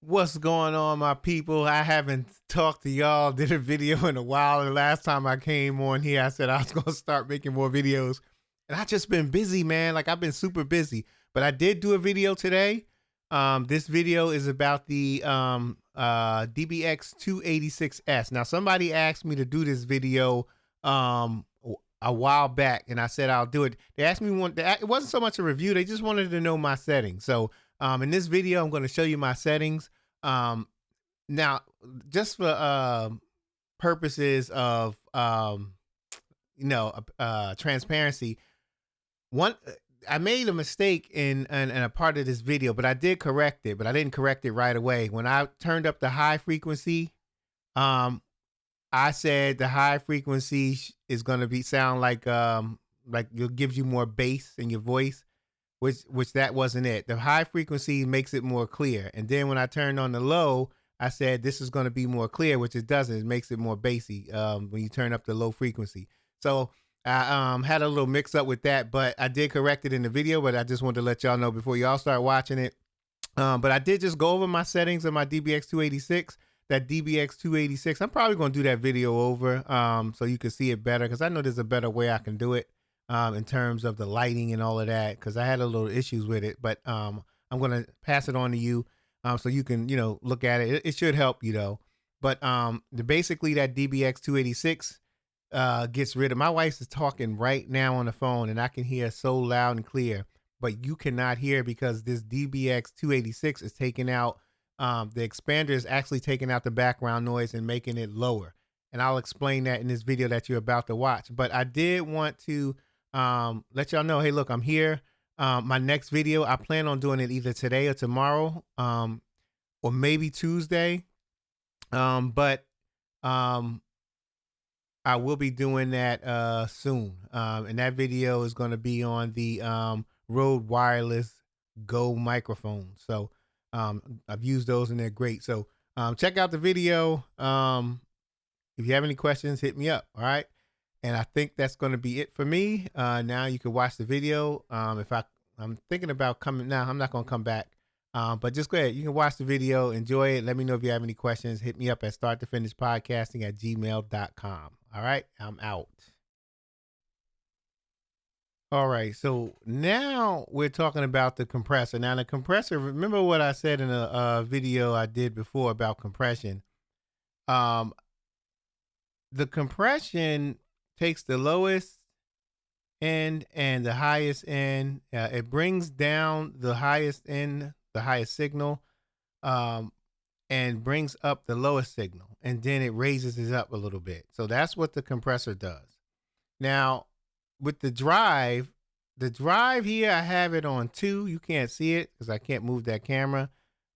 What's going on, my people? I haven't talked to y'all, did a video in a while. The last time I came on here, I said I was going to start making more videos. And I just been busy, man. Like, I've been super busy. But I did do a video today. This video is about the DBX286s. Now, somebody asked me to do this video a while back, and I said I'll do it. They asked me it wasn't so much a review. They just wanted to know my settings. So in this video, I'm going to show you my settings. Now, just for purposes of transparency, I made a mistake in a part of this video, but I did correct it. But I didn't correct it right away. When I turned up the high frequency, I said the high frequency is going to sound like it gives you more bass in your voice. Which that wasn't it. The high frequency makes it more clear. And then when I turned on the low, I said this is going to be more clear, which it doesn't. It makes it more bassy when you turn up the low frequency. So I had a little mix up with that, but I did correct it in the video, but I just wanted to let y'all know before y'all start watching it. But I did just go over my settings of my DBX286. That DBX286, I'm probably going to do that video over so you can see it better, because I know there's a better way I can do it. In terms of the lighting and all of that, because I had a little issues with it, but I'm going to pass it on to you so you can, look at it. It should help you though. But basically that DBX286 gets rid of, my wife is talking right now on the phone and I can hear so loud and clear, but you cannot hear because this DBX286 is taking out, the expander is actually taking out the background noise and making it lower. And I'll explain that in this video that you're about to watch. But I did want to let y'all know, hey, look, I'm here. My next video, I plan on doing it either today or tomorrow, or maybe Tuesday. But I will be doing that soon. And that video is going to be on the Rode Wireless Go microphone. So I've used those and they're great. So check out the video. If you have any questions, hit me up. All right. And I think that's going to be it for me. Now you can watch the video. I'm thinking about coming now. I'm not going to come back. But just go ahead. You can watch the video. Enjoy it. Let me know if you have any questions. Hit me up at starttofinishpodcasting@gmail.com. All right. I'm out. All right. So now we're talking about the compressor. Now the compressor, remember what I said in a video I did before about compression. The compression takes the lowest end and the highest end. It brings down the highest end, the highest signal, and brings up the lowest signal. And then it raises it up a little bit. So that's what the compressor does. Now, with the drive here, I have it on 2. You can't see it because I can't move that camera.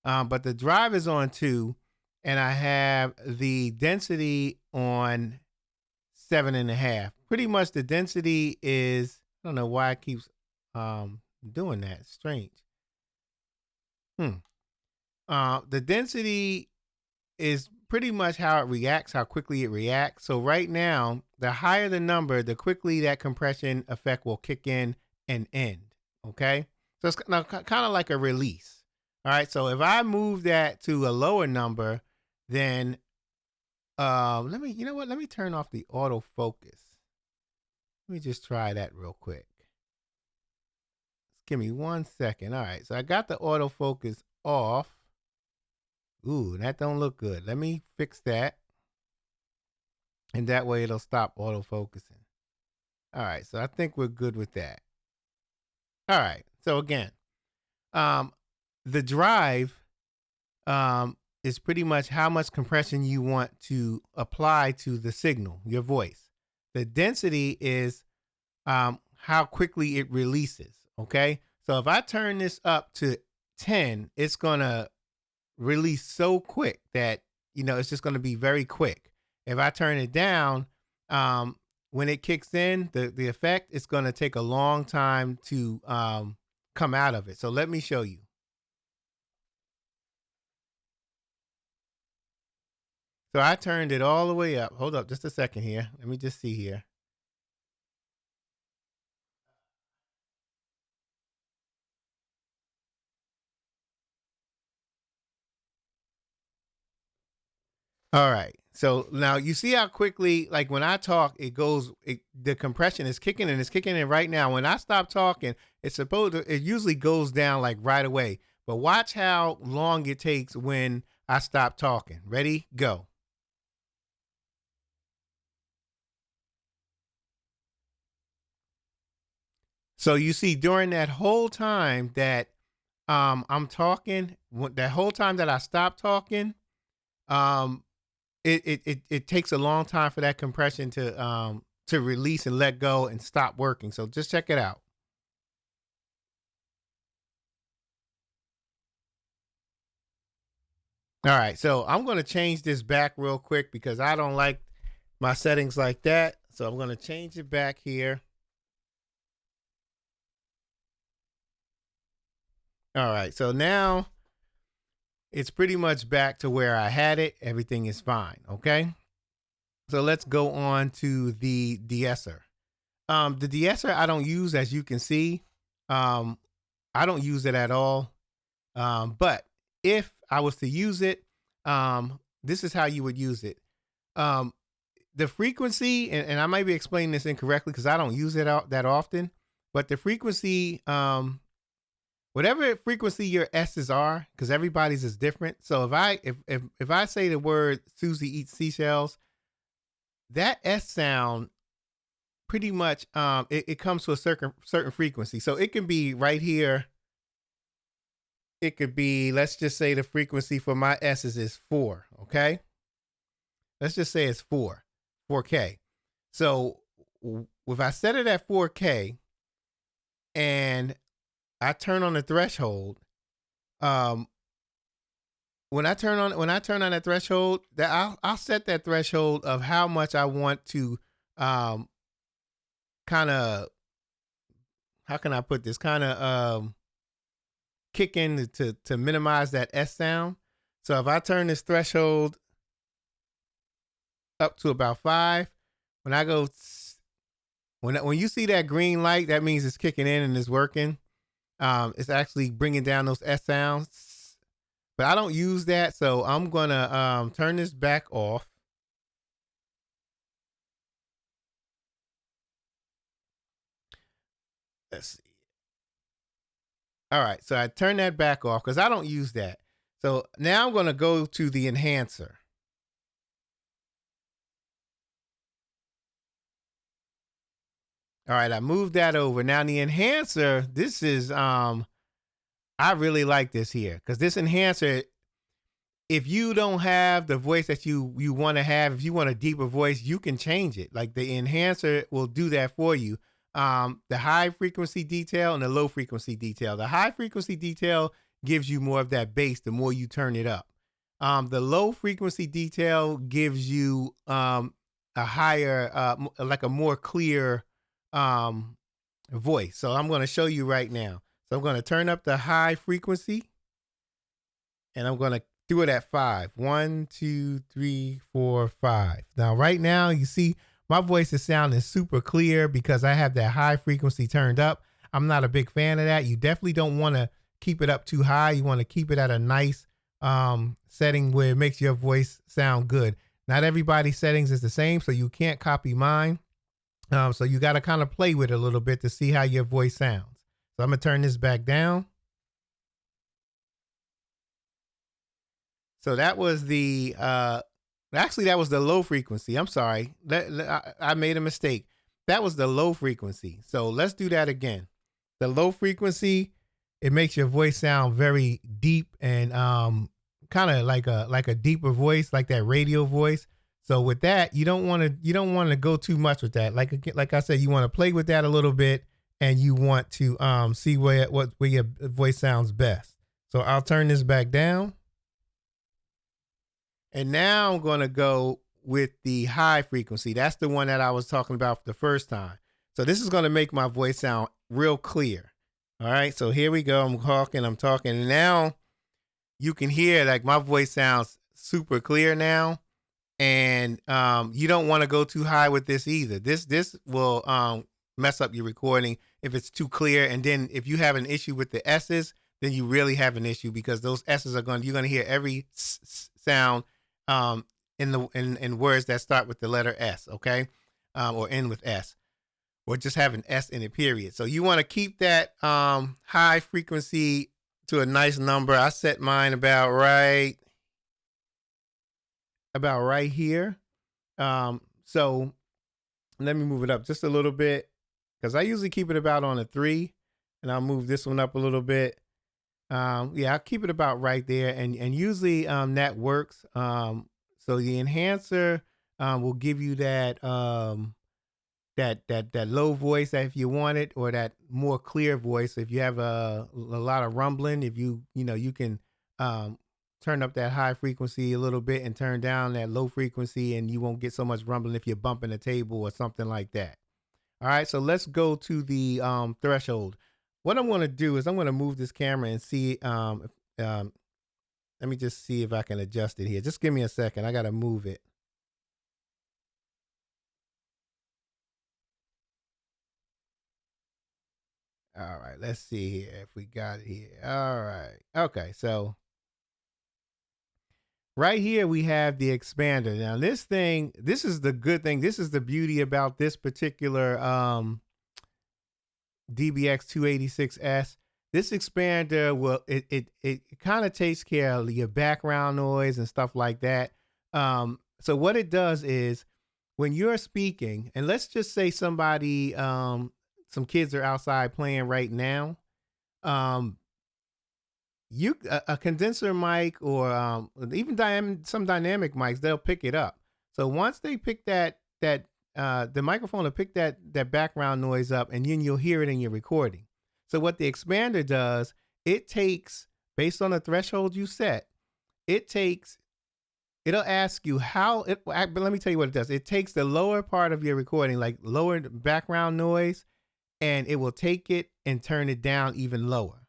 But the drive is on 2. And I have the density on 7.5. Pretty much the density is, I don't know why it keeps doing that. It's strange. The density is pretty much how it reacts, how quickly it reacts. So right now, the higher the number, the quickly that compression effect will kick in and end. Okay. So it's kind of like a release. All right. So if I move that to a lower number, then let me turn off the autofocus. Let me just try that real quick. Just give me 1 second. All right, so I got the autofocus off. Ooh, that don't look good. Let me fix that. And that way it'll stop autofocusing. All right, so I think we're good with that. All right, so again, the drive is pretty much how much compression you want to apply to the signal, your voice. The density is how quickly it releases, okay? So if I turn this up to 10, it's going to release so quick that, it's just going to be very quick. If I turn it down, when it kicks in, the effect, it's going to take a long time to come out of it. So let me show you. So I turned it all the way up. Hold up just a second here. Let me just see here. All right. So now you see how quickly, like when I talk, the compression is kicking and it's kicking in right now. When I stop talking, it usually goes down like right away. But watch how long it takes when I stop talking. Ready? Go. So you see during that whole time that I'm talking, that whole time that I stop talking, um, it takes a long time for that compression to release and let go and stop working. So just check it out. All right, so I'm going to change this back real quick because I don't like my settings like that. So I'm going to change it back here. All right, so now it's pretty much back to where I had it. Everything is fine. Okay, so let's go on to the de-esser. The de-esser I don't use, as you can see. Um, I don't use it at all. But if I was to use it, this is how you would use it. Um, the frequency, and I might be explaining this incorrectly because I don't use it out that often, but the frequency, whatever frequency your S's are, because everybody's is different. So if I say the word Susie eats seashells, that S sound pretty much it comes to a certain frequency. So it can be right here. It could be, let's just say the frequency for my S's is 4. Okay. Let's just say it's 4K. So if I set it at 4K and I turn on the threshold, um, when I turn on that threshold, that I'll set that threshold of how much I want to um, kind of, how can I put this, kind of kick in to minimize that S sound. So if I turn this threshold up to about 5, when I go when you see that green light, that means it's kicking in and it's working. It's actually bringing down those S sounds, but I don't use that, so I'm gonna turn this back off. Let's see. All right, so I turn that back off because I don't use that. So now I'm gonna go to the enhancer. All right, I moved that over. Now the enhancer, this is I really like this here because this enhancer, if you don't have the voice that you want to have, if you want a deeper voice, you can change it. Like the enhancer will do that for you. The high frequency detail and the low frequency detail. The high frequency detail gives you more of that bass the more you turn it up. The low frequency detail gives you a higher, like a more clear voice. So I'm going to show you right now. So I'm going to turn up the high frequency and I'm going to do it at 5. 1, 2, 3, 4, 5. Now, right now, you see my voice is sounding super clear because I have that high frequency turned up. I'm not a big fan of that. You definitely don't want to keep it up too high. You want to keep it at a nice setting where it makes your voice sound good. Not everybody's settings is the same, so you can't copy mine. So you got to kind of play with it a little bit to see how your voice sounds. So I'm going to turn this back down. So that was the actually that was the low frequency. I'm sorry. I made a mistake. That was the low frequency. So let's do that again. The low frequency, it makes your voice sound very deep and kind of like a deeper voice, like that radio voice. So with that, you don't want to go too much with that. Like I said, you want to play with that a little bit and you want to see where your voice sounds best. So I'll turn this back down. And now I'm going to go with the high frequency. That's the one that I was talking about for the first time. So this is going to make my voice sound real clear. All right. So here we go. I'm talking. And now you can hear like my voice sounds super clear now. And you don't want to go too high with this either. This will mess up your recording if it's too clear. And then if you have an issue with the S's, then you really have an issue because those S's you're going to hear every sound in words that start with the letter S, okay, or end with S, or just have an S in it, period. So you want to keep that high frequency to a nice number. I set mine about right here. So let me move it up just a little bit because I usually keep it about on a 3, and I'll move this one up a little bit. Yeah, I'll keep it about right there, and usually that works. So the enhancer will give you that that low voice that if you want it, or that more clear voice if you have a lot of rumbling. If you can turn up that high frequency a little bit and turn down that low frequency, and you won't get so much rumbling if you're bumping a table or something like that. All right, so let's go to the threshold. What I'm going to do is I'm going to move this camera and see. Let me just see if I can adjust it here. Just give me a second. I got to move it. All right, let's see here if we got it here. All right. Okay, so right here we have the expander. Now this is the good thing. This is the beauty about this particular DBX286s. This expander it kind of takes care of your background noise and stuff like that. So what it does is when you're speaking, and let's just say somebody some kids are outside playing right now, a condenser mic, or even some dynamic mics, they'll pick it up. So once they pick that the microphone will pick that background noise up, and then you'll hear it in your recording. So what the expander does, it takes, based on the threshold you set, it'll ask you but let me tell you what it does. It takes the lower part of your recording, like lower background noise, and it will take it and turn it down even lower.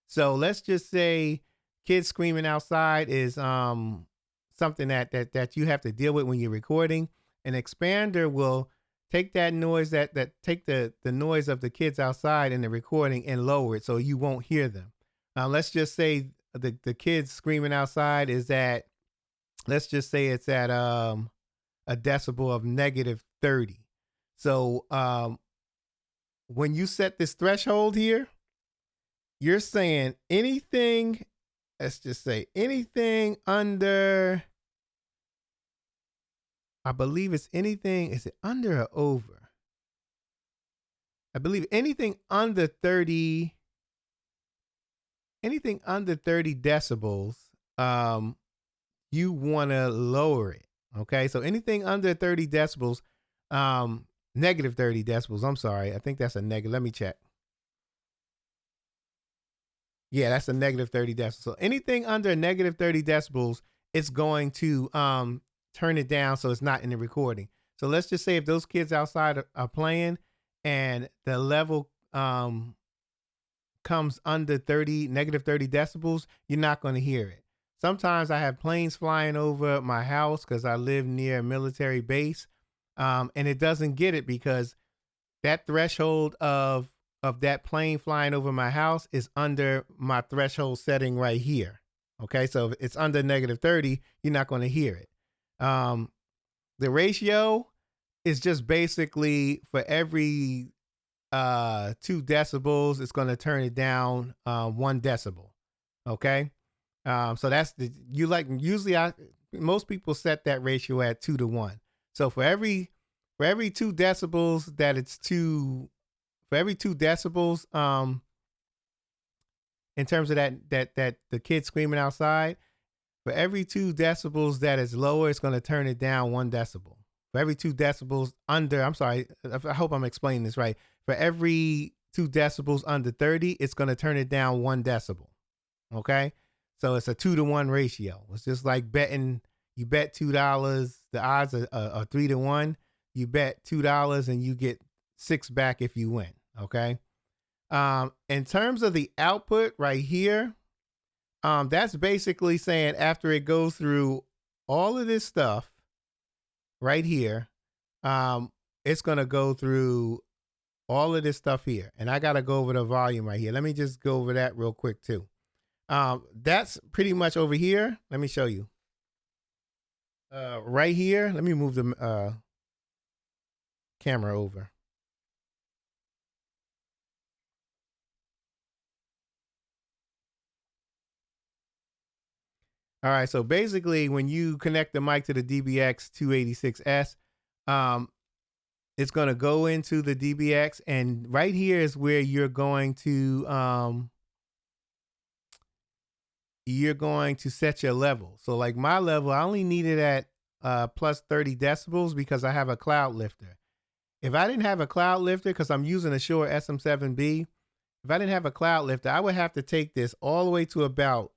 So let's just say kids screaming outside is something that you have to deal with when you're recording. An expander will take that noise, take the noise of the kids outside in the recording, and lower it so you won't hear them. Let's just say the kids screaming outside is at, let's just say it's at a decibel of -30. So when you set this threshold here, you're saying anything, let's just say anything under, I believe it's anything, is it under or over? I believe anything under 30 decibels, you want to lower it. Okay, so anything under 30 decibels, -30 decibels, I'm sorry, I think that's a negative, let me check. Yeah, that's a -30 decibels. So anything under -30 decibels, it's going to turn it down so it's not in the recording. So let's just say if those kids outside are playing and the level comes under -30 decibels, you're not going to hear it. Sometimes I have planes flying over my house because I live near a military base, and it doesn't get it because that threshold of that plane flying over my house is under my threshold setting right here. Okay, so if it's under -30, you're not going to hear it. The ratio is just basically for every 2 decibels, it's going to turn it down 1 decibel. Okay, so that's usually most people set that ratio at 2 to 1. So for every 2 decibels that it's for every 2 decibels, in terms of that the kid screaming outside, for every 2 decibels that is lower, it's going to turn it down 1 decibel. For every 2 decibels under, I'm sorry, I hope I'm explaining this right. For every 2 decibels under 30, it's going to turn it down 1 decibel. Okay, so it's a 2 to 1 ratio. It's just like betting. You bet $2, the odds are 3 to 1. You bet $2 and you get 6 back if you win. Okay. In terms of the output right here, that's basically saying after it goes through all of this stuff right here, it's going to go through all of this stuff here. And I got to go over the volume right here. Let me just go over that real quick too. That's pretty much over here. Let me show you. Right here, let me move the camera over. All right, so basically when you connect the mic to the DBX286s, um, it's going to go into the DBX, and right here is where you're going to set your level. So like my level, I only need it at plus 30 decibels because I have a cloud lifter. If I didn't have a cloud lifter, because I'm using a Shure SM7B, if I didn't have a cloud lifter, I would have to take this all the way to about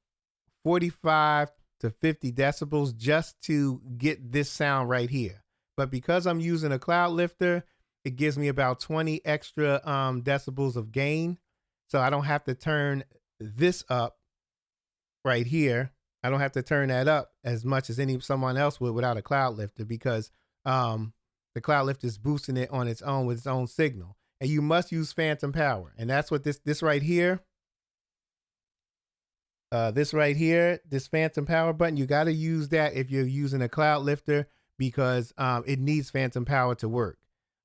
45 to 50 decibels just to get this sound right here. But because I'm using a cloud lifter, it gives me about 20 extra decibels of gain. So I don't have to turn this up right here. I don't have to turn that up as much as someone else would without a cloud lifter, because the cloud lifter is boosting it on its own with its own signal. And you must use phantom power. And that's what this right here, this phantom power button, you got to use that if you're using a cloud lifter, because it needs phantom power to work.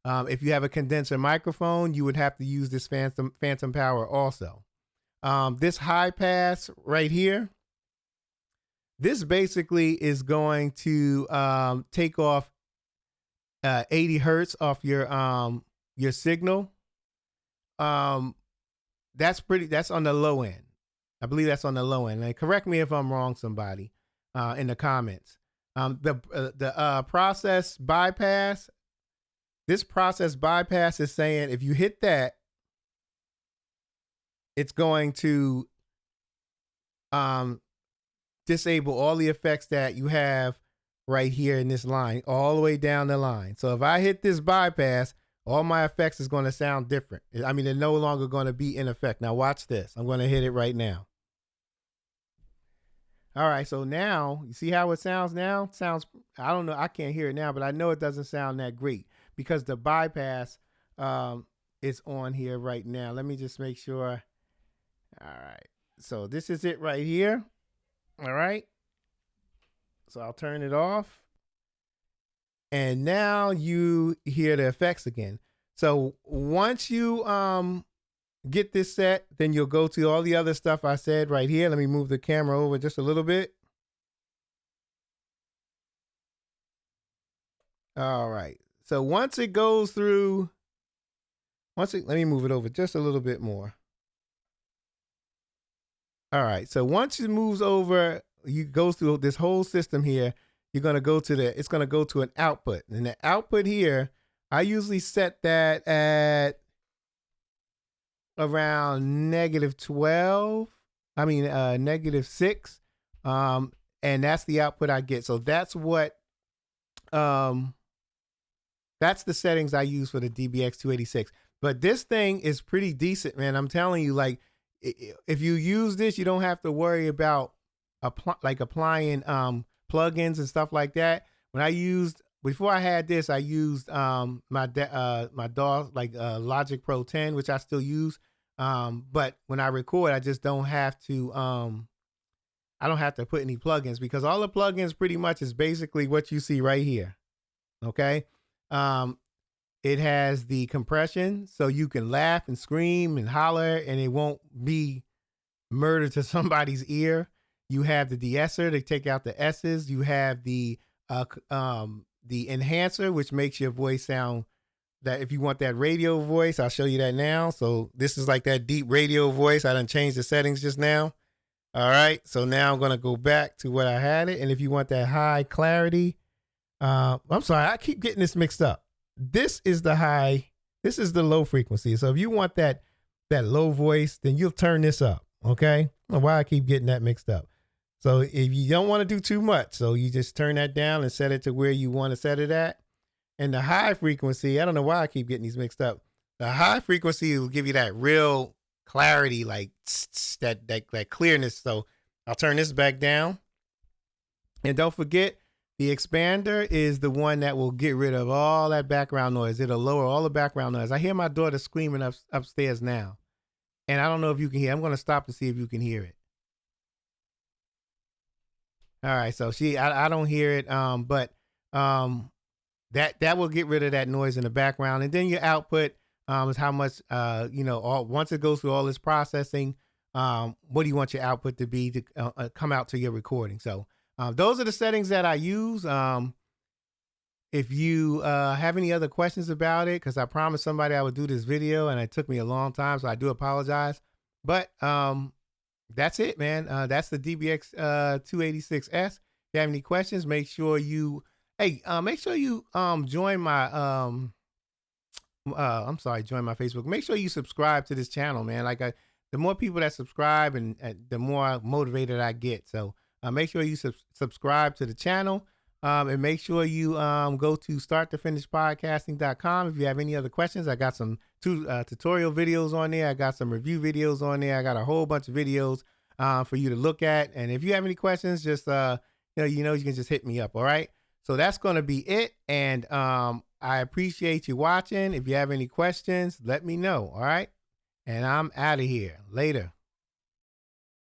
If you have a condenser microphone, you would have to use this phantom power also. This high pass right here, this basically is going to take off 80 hertz off your signal. That's on the low end. I believe that's on the low end. And correct me if I'm wrong, somebody in the comments. The process bypass, this process bypass is saying if you hit that, it's going to disable all the effects that you have right here in this line, all the way down the line. So if I hit this bypass, all my effects is going to sound different. I mean, they're no longer going to be in effect. Now watch this. I'm going to hit it right now. All right, so now you see how it sounds now? It sounds, I don't know, I can't hear it now, but I know it doesn't sound that great because the bypass is on here right now. Let me just make sure. All right, so this is it right here. All right, so I'll turn it off. And now you hear the effects again. So once you get this set, then you'll go to all the other stuff I said right here. Let me move the camera over just a little bit. All right. So once it goes through, let me move it over just a little bit more. All right. So once it moves over, you go through this whole system here. You're going to go to it's going to go to an output. And the output here, I usually set that at around -12. I mean, -6. And that's the output I get. So that's what, that's the settings I use for the DBX286. But this thing is pretty decent, man. I'm telling you, like, if you use this, you don't have to worry about applying plugins and stuff like that. Before I had this, I used my DAW, like Logic Pro 10, which I still use. But when I record, I just don't have to I don't have to put any plugins, because all the plugins pretty much is basically what you see right here. Okay. It has the compression, so you can laugh and scream and holler and it won't be murder to somebody's ear. You have the de-esser to take out the S's. You have the enhancer, which makes your voice sound, that if you want that radio voice, I'll show you that now. So this is like that deep radio voice. I done changed the settings just now. All right. So now I'm going to go back to what I had it. And if you want that high clarity, I'm sorry, I keep getting this mixed up. This is the high, this is the low frequency. So if you want that low voice, then you'll turn this up. Okay. I don't know why I keep getting that mixed up. So if you don't want to do too much, so you just turn that down and set it to where you want to set it at. And the high frequency, I don't know why I keep getting these mixed up. The high frequency will give you that real clarity, like that clearness. So I'll turn this back down. And don't forget, the expander is the one that will get rid of all that background noise. It'll lower all the background noise. I hear my daughter screaming upstairs now. And I don't know if you can hear. I'm going to stop to see if you can hear it. All right. So I don't hear it. But um, that will get rid of that noise in the background, and then your output is how much all once it goes through all this processing. What do you want your output to be to come out to your recording? So those are the settings that I use. If you have any other questions about it, because I promised somebody I would do this video and it took me a long time, so I do apologize. But that's it, man. That's the DBX 286s. If you have any questions, make sure you join my join my Facebook. Make sure you subscribe to this channel, man. The more people that subscribe, and the more motivated I get. So make sure you subscribe to the channel. And make sure you go to starttofinishpodcasting.com. If you have any other questions, I got some tutorial videos on there. I got some review videos on there. I got a whole bunch of videos for you to look at. And if you have any questions, just you can just hit me up. All right. So that's going to be it. And I appreciate you watching. If you have any questions, let me know. All right. And I'm out of here. Later.